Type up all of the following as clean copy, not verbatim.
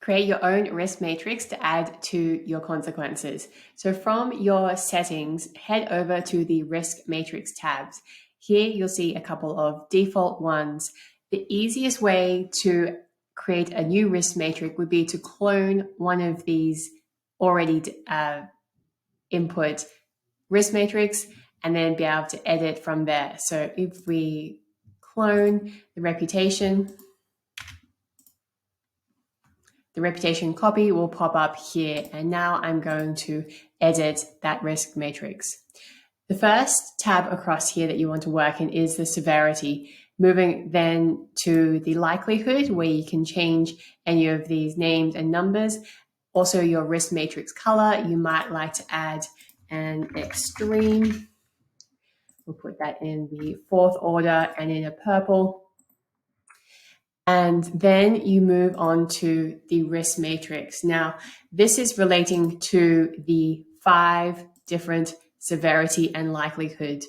Create your own risk matrix to add to your consequences. So from your settings, head over to the risk matrix tabs. Here you'll see a couple of default ones. The easiest way to create a new risk matrix would be to clone one of these already input risk matrix and then be able to edit from there. So if we clone the reputation copy will pop up here. And now I'm going to edit that risk matrix. The first tab across here that you want to work in is the severity. Moving then to the likelihood, where you can change any of these names and numbers. Also your risk matrix color, you might like to add an extreme. We'll put that in the 4th order and in a purple. And then you move on to the risk matrix. Now, this is relating to the 5 different severity and likelihood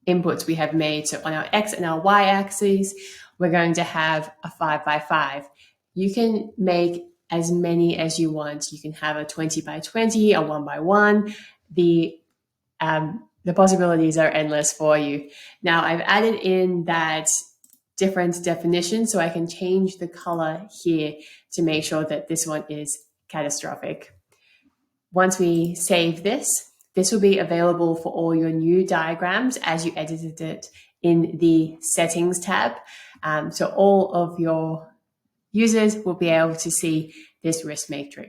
inputs we have made. So on our X and our Y axes, we're going to have a 5 by 5. You can make as many as you want. You can have a 20 by 20, a 1 by 1. The possibilities are endless for you. Now, I've added in that different definition, so I can change the color here to make sure that this one is catastrophic. Once we save this, this will be available for all your new diagrams as you edited it in the settings tab. So all of your users will be able to see this risk matrix.